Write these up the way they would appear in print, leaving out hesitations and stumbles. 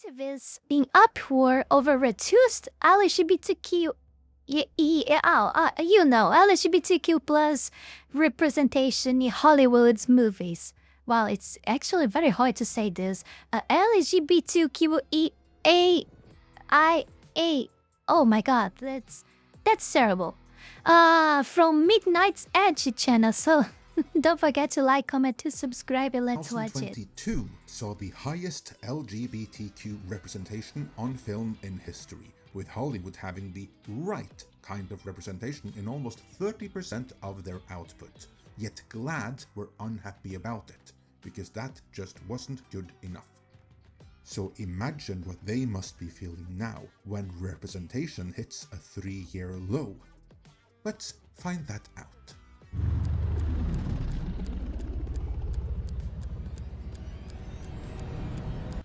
Activists in uproar over reduced LGBTQ, LGBTQ plus representation in Hollywood's movies. Well, it's actually very hard to say this. LGBTQIA. Oh my god, that's terrible. From Midnight's Edge channel, so don't forget to like, comment, to subscribe, and let's watch it. 2022 saw the highest LGBTQ representation on film in history, with Hollywood having the right kind of representation in almost 30% of their output. Yet GLAAD were unhappy about it, because that just wasn't good enough. So imagine what they must be feeling now, when representation hits a 3-year low. Let's find that out.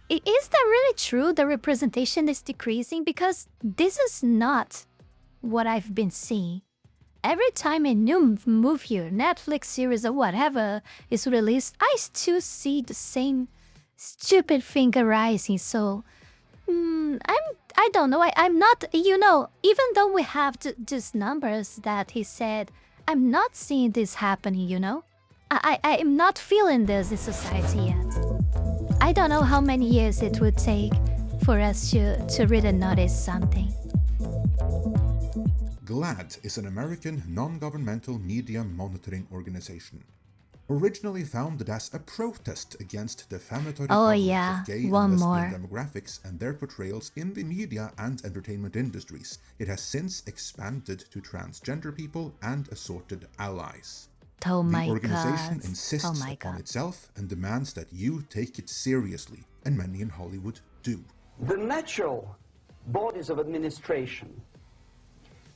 Is that really true? The representation is decreasing? Because this is not what I've been seeing. Every time a new movie or Netflix series or whatever is released, I still see the same stupid thing arising. So, I don't know. I'm not, even though we have these numbers that he said, I'm not seeing this happening, I am not feeling this in society yet. I don't know how many years it would take for us to really notice something. GLAAD is an American non-governmental media monitoring organization. Originally founded as a protest against defamatory coverage of gay and lesbian demographics and their portrayals in the media and entertainment industries, it has since expanded to transgender people and assorted allies. Oh my the organization God. insists upon itself and demands that you take it seriously, and many in Hollywood do. The natural bodies of administration,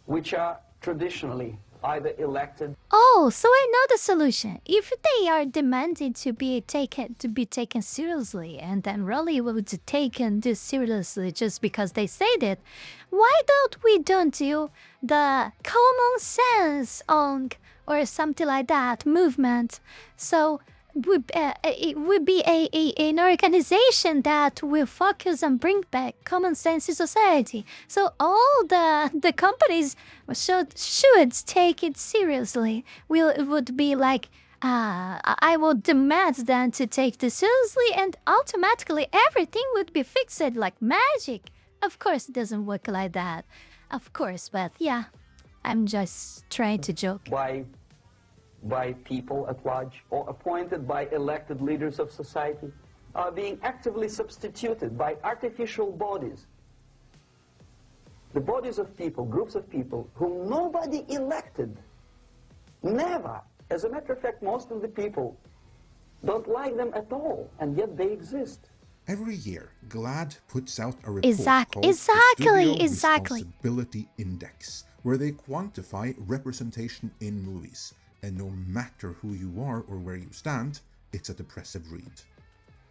which are traditionally either elected. Oh, so I know the solution. If they are demanding to be taken seriously, and then Hollywood taken this seriously just because they said it, why don't we do the common sense or something like that movement? So it would be an organization that will focus and bring back common sense to society. So all the companies should take it seriously. It would be like, I will demand them to take this seriously, and automatically everything would be fixed like magic. Of course, it doesn't work like that. Of course, but yeah, I'm just trying to joke. By people at large, or appointed by elected leaders of society, are being actively substituted by artificial bodies. The bodies of people, groups of people, whom nobody elected. Never. As a matter of fact, most of the people don't like them at all, and yet they exist. Every year, GLAAD puts out a report called the Studio Responsibility Index, where they quantify representation in movies. And no matter who you are or where you stand, it's a depressive read.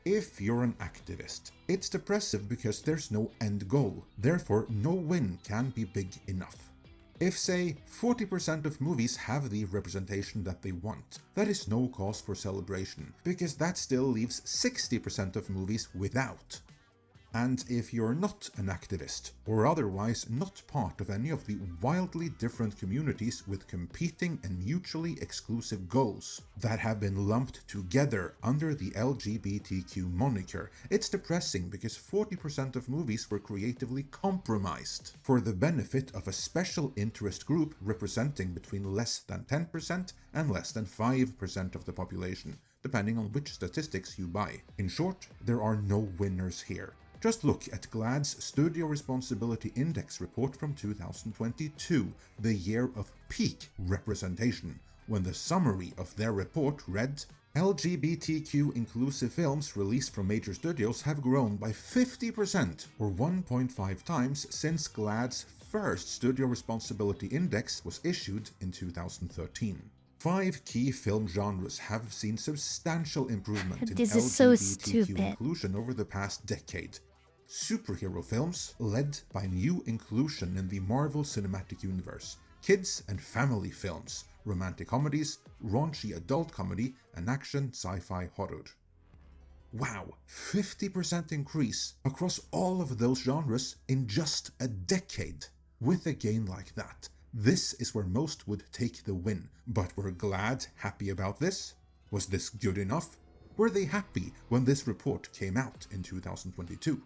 If you're an activist, it's depressive because there's no end goal, therefore no win can be big enough. If, say, 40% of movies have the representation that they want, that is no cause for celebration, because that still leaves 60% of movies without. And if you're not an activist, or otherwise not part of any of the wildly different communities with competing and mutually exclusive goals that have been lumped together under the LGBTQ moniker, it's depressing because 40% of movies were creatively compromised for the benefit of a special interest group representing between less than 10% and less than 5% of the population, depending on which statistics you buy. In short, there are no winners here. Just look at GLAAD's Studio Responsibility Index report from 2022, the year of peak representation, when the summary of their report read, LGBTQ inclusive films released from major studios have grown by 50% or 1.5 times since GLAAD's first Studio Responsibility Index was issued in 2013. 5 key film genres have seen substantial improvement in LGBTQ inclusion over the past decade. Superhero films, led by new inclusion in the Marvel Cinematic Universe, kids and family films, romantic comedies, raunchy adult comedy, and action sci-fi horror. Wow, 50% increase across all of those genres in just a decade. With a game like that, this is where most would take the win. But we're glad, happy about this? Was this good enough? Were they happy when this report came out in 2022?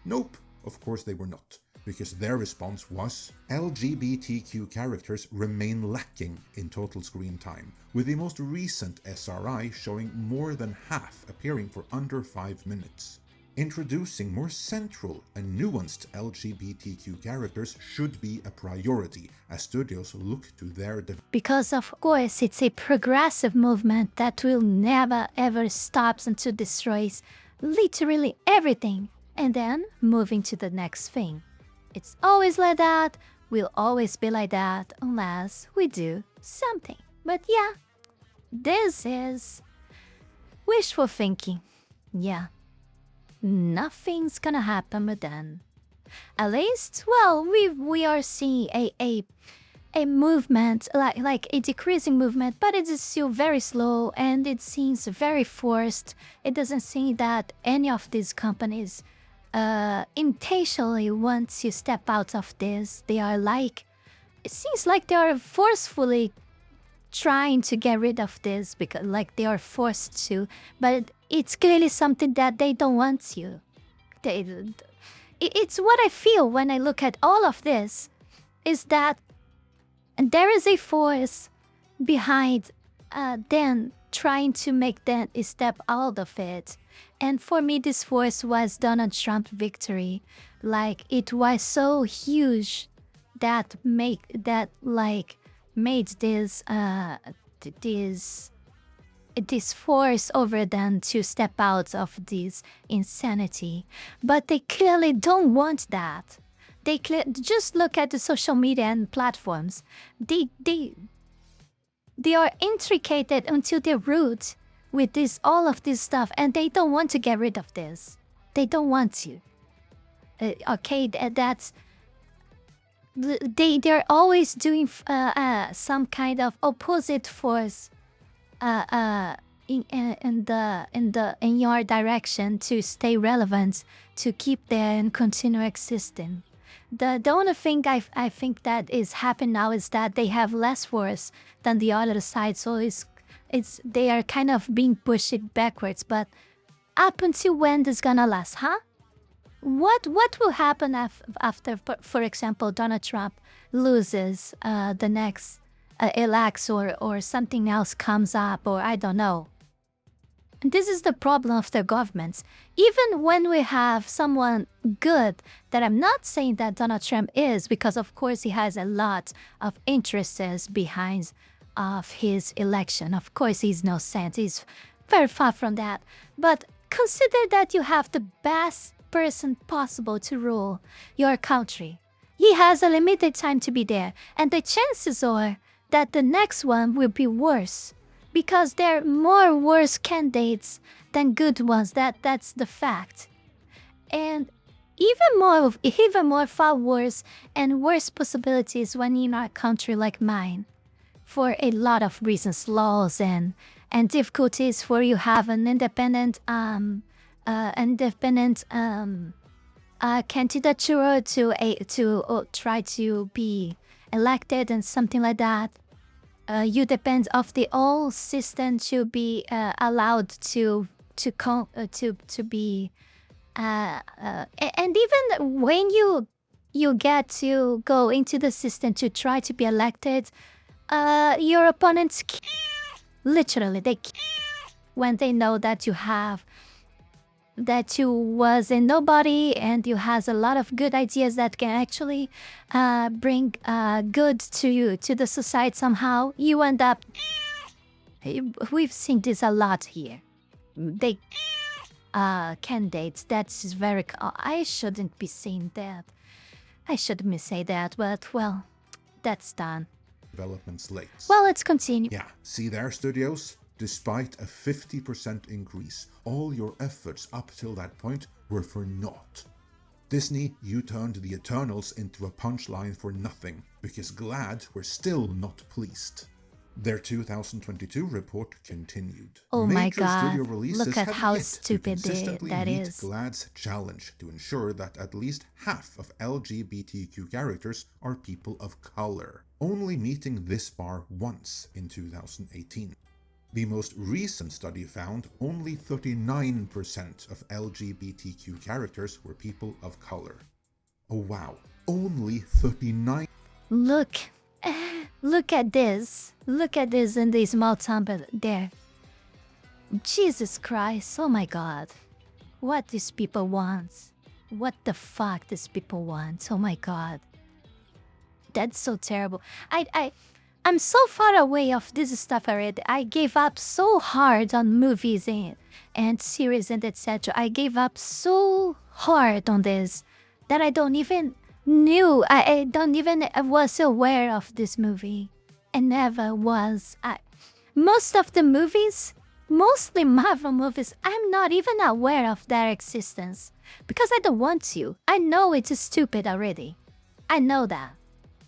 Nope, of course they were not, because their response was LGBTQ characters remain lacking in total screen time, with the most recent SRI showing more than half appearing for under 5 minutes. Introducing more central and nuanced LGBTQ characters should be a priority as studios look to their because of course it's a progressive movement that will never ever stop until destroys literally everything and then moving to the next thing. It's always like that, will always be like that unless we do something. But yeah, this is wishful thinking. Yeah. Nothing's gonna happen but then. At least, well, we are seeing a movement, like a decreasing movement, but it is still very slow and it seems very forced. It doesn't seem that any of these companies intentionally want to step out of this. They are like, it seems like they are forcefully trying to get rid of this because like they are forced to, but it's clearly something that they don't want to. It's what I feel when I look at all of this, is that there is a force behind them trying to make them step out of it. And for me, this force was Donald Trump's victory. Like, it was so huge that made this this force over them to step out of this insanity. But they clearly don't want that. They just look at the social media and platforms. They are intricate until their root with this, all of this stuff, and they don't want to get rid of this. They don't want to. Okay, that's. They're always doing some kind of opposite force in your direction to stay relevant, to keep there and continue existing. The only thing I think that is happening now is that they have less force than the other side, so they are kind of being pushed backwards. But up until when this gonna last, huh? What will happen after, for example, Donald Trump loses the next elects or something else comes up, or I don't know. And this is the problem of the governments. Even when we have someone good, that I'm not saying that Donald Trump is, because of course he has a lot of interests behind of his election. Of course he's no saint, he's very far from that. But consider that you have the best person possible to rule your country. He has a limited time to be there, and the chances are that the next one will be worse, because there are more worse candidates than good ones. That's the fact. And even more far worse and worse possibilities when in a country like mine, for a lot of reasons, laws and difficulties for you have an independent candidature to try to be elected and something like that. You depend of the old system to be allowed to be and even when you get to go into the system to try to be elected, your opponents literally they when they know that you was a nobody and you has a lot of good ideas that can actually bring good to you, to the society somehow, you end up. We've seen this a lot here. They candidates. That's very. I shouldn't be saying that. I shouldn't say that, but well, that's done. Development slates. Well, let's continue. Yeah, see there, studios? Despite a 50% increase, all your efforts up till that point were for naught. Disney, you turned the Eternals into a punchline for nothing, because GLAAD were still not pleased. Their 2022 report continued. Oh my Major god, studio releases look at have how yet stupid to consistently that meet is. GLAAD's challenge to ensure that at least half of LGBTQ characters are people of color, only meeting this bar once in 2018. The most recent study found only 39% of LGBTQ characters were people of color. Oh wow, only 39%. Look at this. Look at this in the small town there. Jesus Christ, oh my god. What these people want. What the fuck these people want. Oh my god. That's so terrible. I'm so far away of this stuff already. I gave up so hard on movies and series and etc. I gave up so hard on this that I don't even knew. I don't even was aware of this movie. I never was. Most of the movies, mostly Marvel movies, I'm not even aware of their existence because I don't want to. I know it's stupid already. I know that.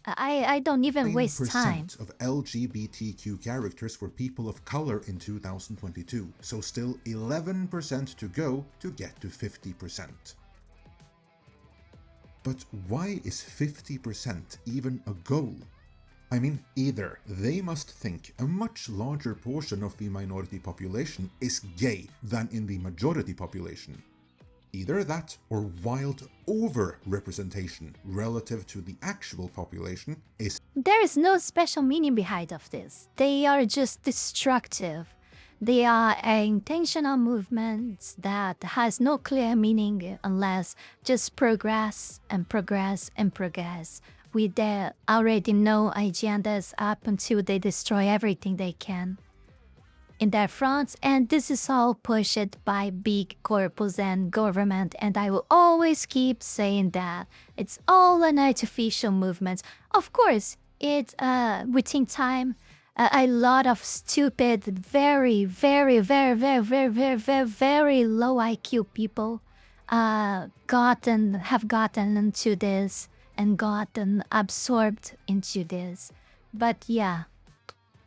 I don't even waste time. 9% of LGBTQ characters were people of color in 2022, so still 11% to go to get to 50%. But why is 50% even a goal? I mean, either they must think a much larger portion of the minority population is gay than in the majority population. Either that or wild over-representation relative to the actual population is... There is no special meaning behind of this. They are just destructive. They are intentional movements that has no clear meaning unless just progress and progress and progress with their already known agendas up until they destroy everything they can in their fronts, and this is all pushed by big corpus and government, and I will always keep saying that it's all an artificial movement. Of course, it's within time a lot of stupid, very low IQ people have gotten into this and gotten absorbed into this. But yeah,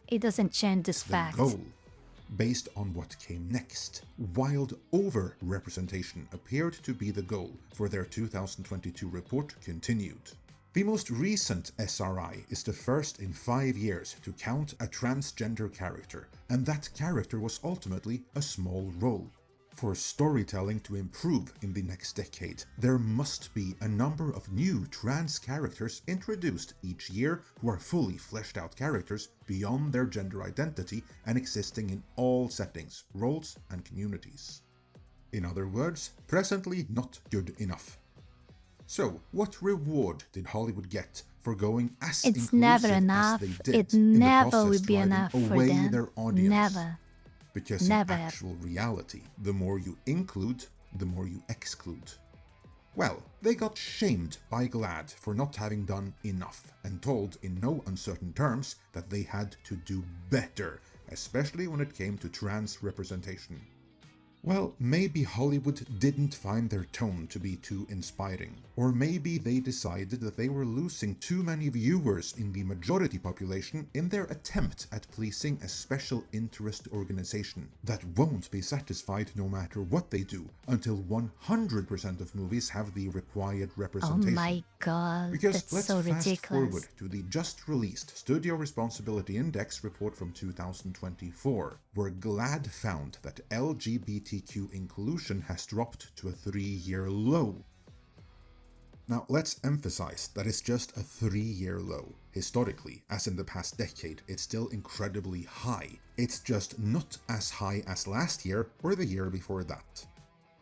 it doesn't change this fact. Goal. Based on what came next, wild over-representation appeared to be the goal for their 2022 report continued. The most recent SRI is the first in 5 years to count a transgender character, and that character was ultimately a small role. For storytelling to improve in the next decade, there must be a number of new trans characters introduced each year who are fully fleshed out characters beyond their gender identity and existing in all settings, roles and communities. In other words, presently not good enough. So, what reward did Hollywood get for going as it's never inclusive enough. as they did It in the never process will be driving enough for away them. their audience? Never. Because Never. in actual reality, the more you include, the more you exclude. Well, they got shamed by GLAAD for not having done enough, and told in no uncertain terms that they had to do better, especially when it came to trans representation. Well, maybe Hollywood didn't find their tone to be too inspiring, or maybe they decided that they were losing too many viewers in the majority population in their attempt at pleasing a special interest organization that won't be satisfied no matter what they do until 100% of movies have the required representation. Oh my god, Because that's let's so fast ridiculous. forward to the just released Studio Responsibility Index report from 2024, where GLAAD found that LGBTQ inclusion has dropped to a 3-year low. Now let's emphasize that it's just a 3-year low. Historically, as in the past decade, it's still incredibly high. It's just not as high as last year or the year before that.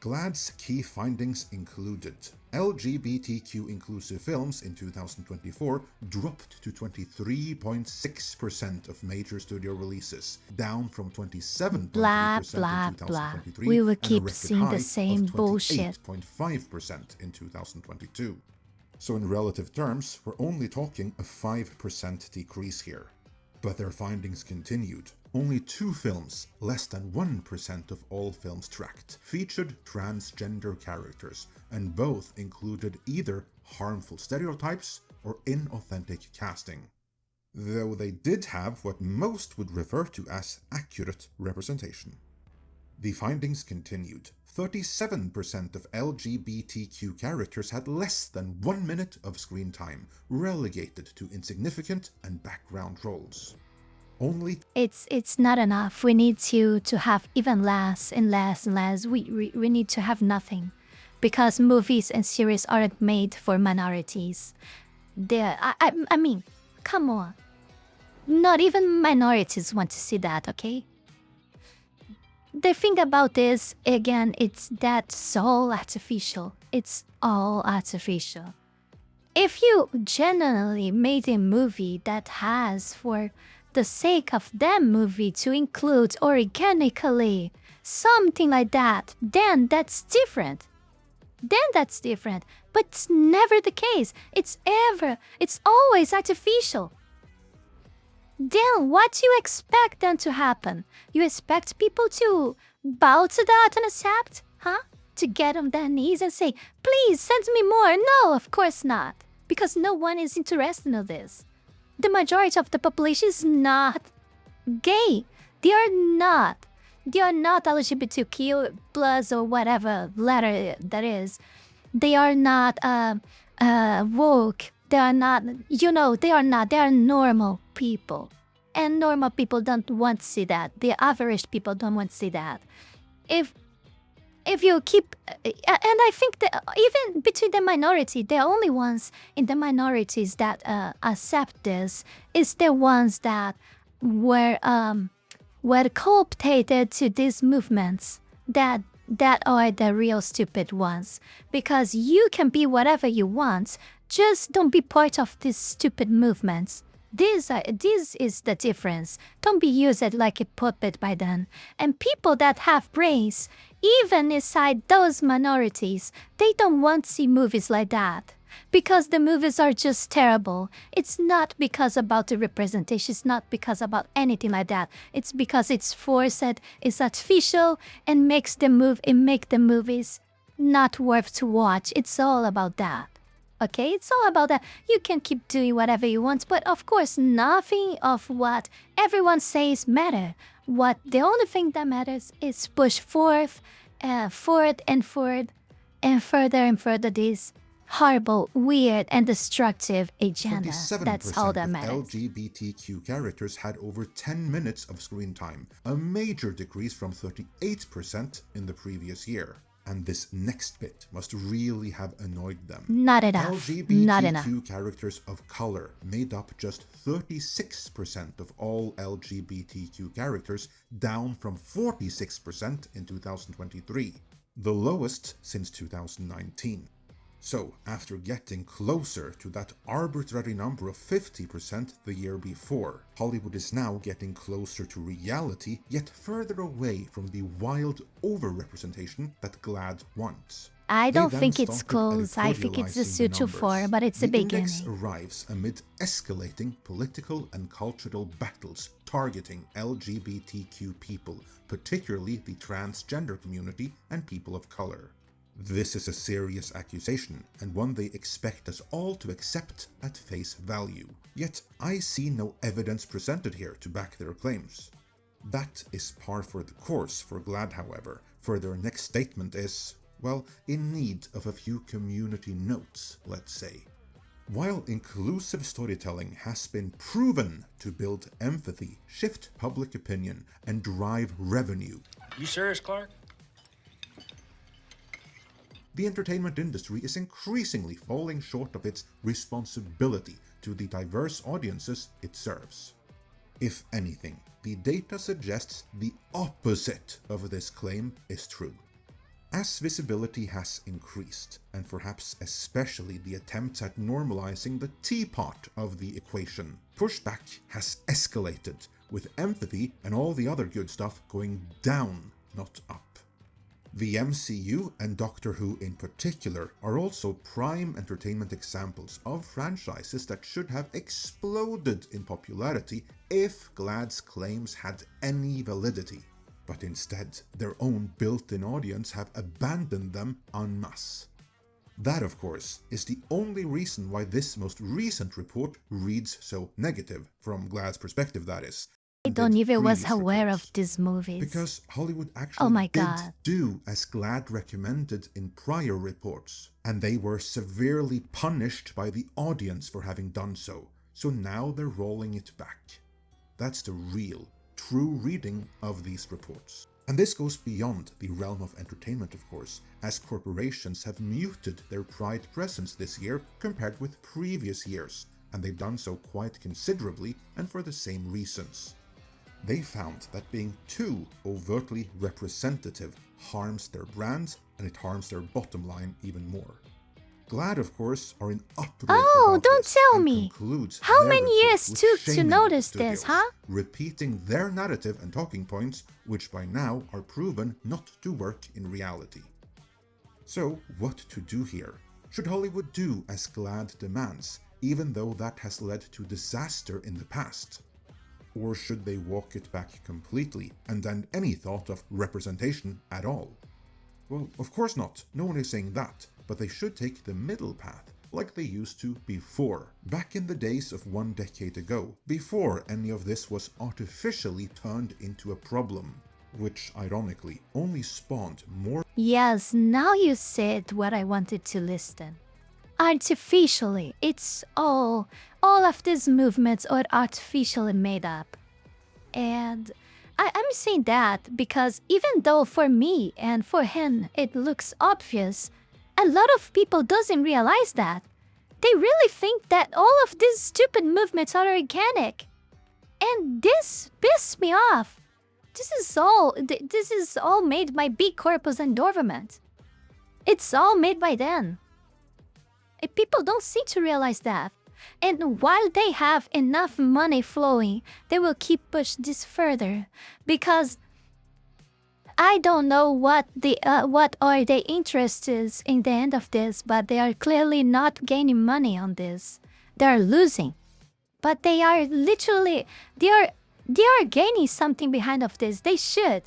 GLAAD's key findings included LGBTQ inclusive films in 2024 dropped to 23.6% of major studio releases, down from 27.3% Blah, in blah, 2023 we will and a keep record seeing high the same of bullshit. 28.5% in 2022. So in relative terms, we're only talking a 5% decrease here. But their findings continued. Only 2 films, less than 1% of all films tracked, featured transgender characters, and both included either harmful stereotypes or inauthentic casting. though they did have what most would refer to as accurate representation. The findings continued. 37% of LGBTQ characters had less than 1 minute of screen time, relegated to insignificant and background roles. Only It's not enough. We need to have even less and less and less. We need to have nothing, because movies and series aren't made for minorities. I mean, come on. Not even minorities want to see that, okay? The thing about this, again, it's that's all artificial. It's all artificial. If you genuinely made a movie that has, for the sake of that movie, to include organically something like that, then that's different. But it's never the case. It's always artificial. Then what do you expect then to happen? You expect people to bow to that and accept? Huh? To get on their knees and say, please send me more? No, of course not. Because no one is interested in this. The majority of the population is not gay. They are not LGBTQ plus or whatever letter that is. They are not woke. They are not, they are normal people. And normal people don't want to see that. The average people don't want to see that. If you keep, and I think that even between the minority, the only ones in the minorities that accept this is the ones that were co-opted to these movements. That are the real stupid ones. Because you can be whatever you want, just don't be part of these stupid movements. This is the difference. Don't be used like a puppet by them. And people that have brains, even inside those minorities, they don't want to see movies like that. Because the movies are just terrible. It's not because about the representation. It's not because about anything like that. It's because it's forced, it's artificial, and make the movies not worth to watch. It's all about that. Okay, it's all about that. You can keep doing whatever you want, but of course, nothing of what everyone says matter. The only thing that matters is push forward and further this horrible, weird, and destructive agenda. That's all that matters. LGBTQ characters had over 10 minutes of screen time, a major decrease from 38% in the previous year. And this next bit must really have annoyed them. Not enough. LGBTQ characters of color made up just 36% of all LGBTQ characters, down from 46% in 2023, the lowest since 2019. So, after getting closer to that arbitrary number of 50% the year before, Hollywood is now getting closer to reality, yet further away from the wild overrepresentation that GLAAD wants. I don't think it's close. I think it's a suture for, but it's a beginning. The index arrives amid escalating political and cultural battles targeting LGBTQ people, particularly the transgender community and people of color. This is a serious accusation, and one they expect us all to accept at face value. Yet, I see no evidence presented here to back their claims. That is par for the course for GLAAD, however, for their next statement is, well, in need of a few community notes, let's say. While inclusive storytelling has been proven to build empathy, shift public opinion, and drive revenue. You serious, Clark? The entertainment industry is increasingly falling short of its responsibility to the diverse audiences it serves. If anything, the data suggests the opposite of this claim is true. As visibility has increased, and perhaps especially the attempts at normalizing the teapot of the equation, pushback has escalated, with empathy and all the other good stuff going down, not up. The MCU and Doctor Who in particular are also prime entertainment examples of franchises that should have exploded in popularity if GLAAD's claims had any validity. But instead, their own built-in audience have abandoned them en masse. That, of course, is the only reason why this most recent report reads so negative, from GLAAD's perspective that is. I don't even was aware of these movies. Because Hollywood actually did do as GLAAD recommended in prior reports, and they were severely punished by the audience for having done so, so now they're rolling it back. That's the real, true reading of these reports. And this goes beyond the realm of entertainment, of course, as corporations have muted their Pride presence this year compared with previous years, and they've done so quite considerably and for the same reasons. They found that being too overtly representative harms their brand and it harms their bottom line even more. GLAAD, of course, are in uproar. Oh, don't tell me! How many years took to notice this, huh? Repeating their narrative and talking points, which by now are proven not to work in reality. So, what to do here? Should Hollywood do as GLAAD demands, even though that has led to disaster in the past? Or should they walk it back completely and end any thought of representation at all? Well, of course not, no one is saying that, but they should take the middle path, like they used to before, back in the days of 1 decade ago, before any of this was artificially turned into a problem, which, ironically, only spawned more. Yes, now you said what I wanted to listen. Artificially, it's all of these movements are artificially made up. And I'm saying that because even though for me and for him it looks obvious, a lot of people doesn't realize that. They really think that all of these stupid movements are organic. And this pisses me off. This is all made by big corpus and government. It's all made by them. People don't seem to realize that. And while they have enough money flowing, they will keep push this further. Because I don't know what are their interests in the end of this, but they are clearly not gaining money on this. They are losing. But they are literally, they are gaining something behind of this. They should.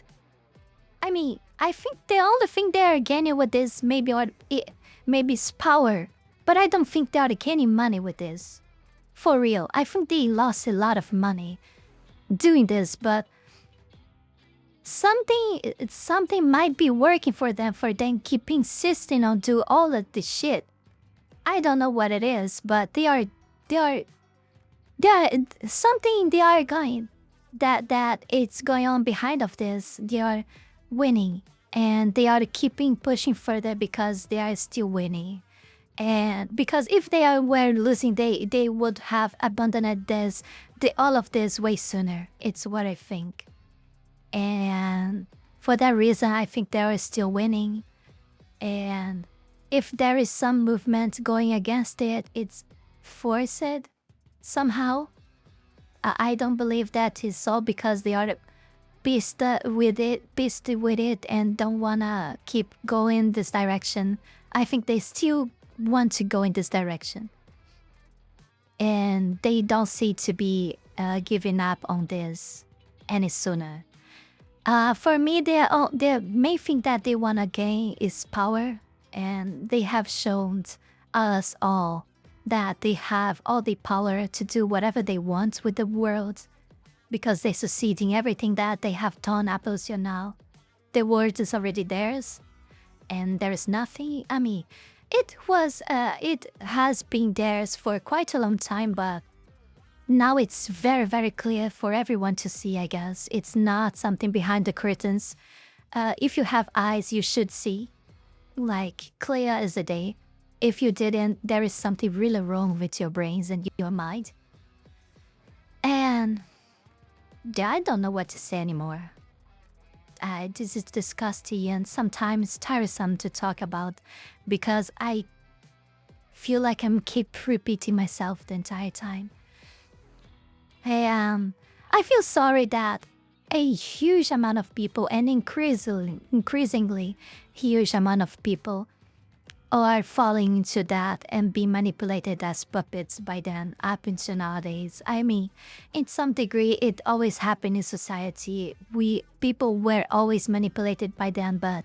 I mean, I think the only thing they are gaining with this maybe is power. But I don't think they are gaining money with this. For real, I think they lost a lot of money doing this, but something might be working for them keep insisting on do all of this shit. I don't know what it is, but they are something they are going that it's going on behind of this. They are winning and they are keeping pushing further because they are still winning. And because if they were losing, they would have abandoned all of this way sooner. It's what I think. And for that reason, I think they are still winning. And if there is some movement going against it, it's forced somehow. I don't believe that is all because they are pissed with it and don't wanna keep going this direction. I think they still want to go in this direction, and they don't seem to be giving up on this any sooner. For me, the main thing that they want to gain is power, and they have shown us all that they have all the power to do whatever they want with the world because they succeed in everything that they have done up until now. The world is already theirs, and there is nothing. I mean, it has been theirs for quite a long time, but now it's very, very clear for everyone to see, I guess. It's not something behind the curtains. If you have eyes, you should see. Like, clear as the day. If you didn't, there is something really wrong with your brains and your mind. And I don't know what to say anymore. This is disgusting and sometimes tiresome to talk about because I feel like I'm keep repeating myself the entire time. I feel sorry that a huge amount of people and increasingly huge amount of people are falling into that and being manipulated as puppets by them up until nowadays. I mean, in some degree, it always happened in society. People were always manipulated by them, but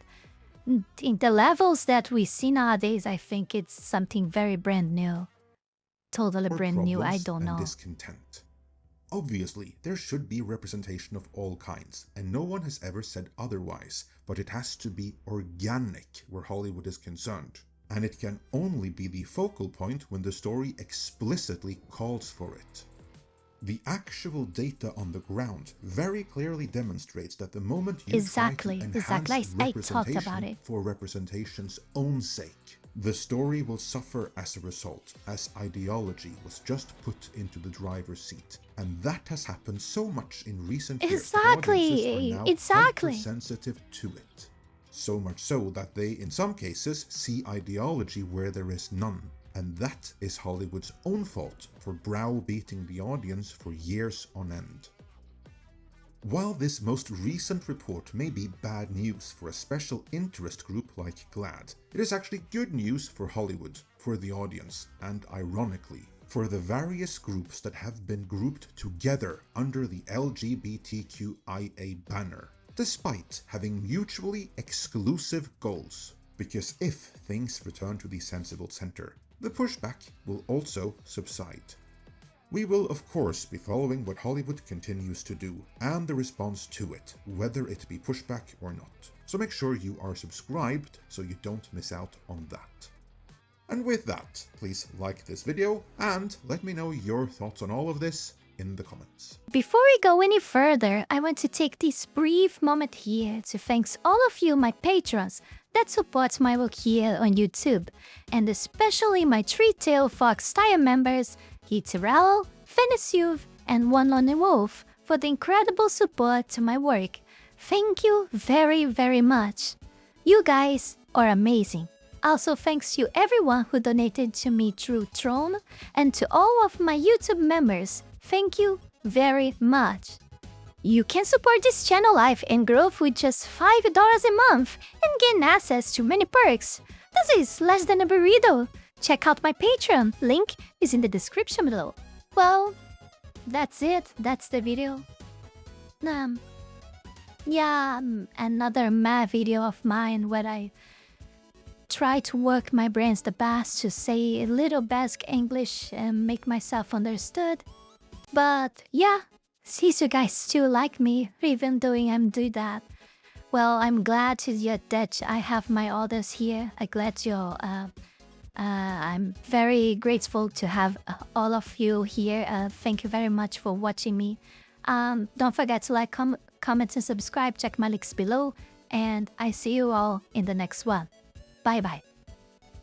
in the levels that we see nowadays, I think it's something very brand new. Totally brand new, I don't know. Discontent. Obviously, there should be representation of all kinds, and no one has ever said otherwise, but it has to be organic where Hollywood is concerned. And it can only be the focal point when the story explicitly calls for it. The actual data on the ground very clearly demonstrates that the moment you try to enhance representation for representation's own sake, the story will suffer as a result, as ideology was just put into the driver's seat. And that has happened so much in recent years that audiences are now hypersensitive to it. So much so that they, in some cases, see ideology where there is none. And that is Hollywood's own fault for browbeating the audience for years on end. While this most recent report may be bad news for a special interest group like GLAAD, it is actually good news for Hollywood, for the audience, and ironically, for the various groups that have been grouped together under the LGBTQIA banner, despite having mutually exclusive goals. Because if things return to the sensible center, the pushback will also subside. We will of course be following what Hollywood continues to do and the response to it, whether it be pushback or not. So make sure you are subscribed so you don't miss out on that. And with that, please like this video and let me know your thoughts on all of this in the comments. Before we go any further, I want to take this brief moment here to thank all of you, my patrons, that support my work here on YouTube, and especially my Three-Tailed Fox tier members, Heath Rowell, Fenny Sylvy, and One Lonely Wolf, for the incredible support to my work. Thank you very, very much. You guys are amazing. Also thanks to everyone who donated to me through Tron, and to all of my YouTube members. Thank you very much. You can support this channel live and growth with just $5 a month and gain access to many perks. This is less than a burrito. Check out my Patreon, link is in the description below. Well, that's it, that's the video. Another mad video of mine where I try to work my brains the best to say a little basic English and make myself understood. But yeah, since you guys still like me, even though I'm doing that, well, I'm glad that I have my audience here. I'm very grateful to have all of you here. Thank you very much for watching me. Don't forget to like, comment, and subscribe. Check my links below. And I see you all in the next one. Bye bye.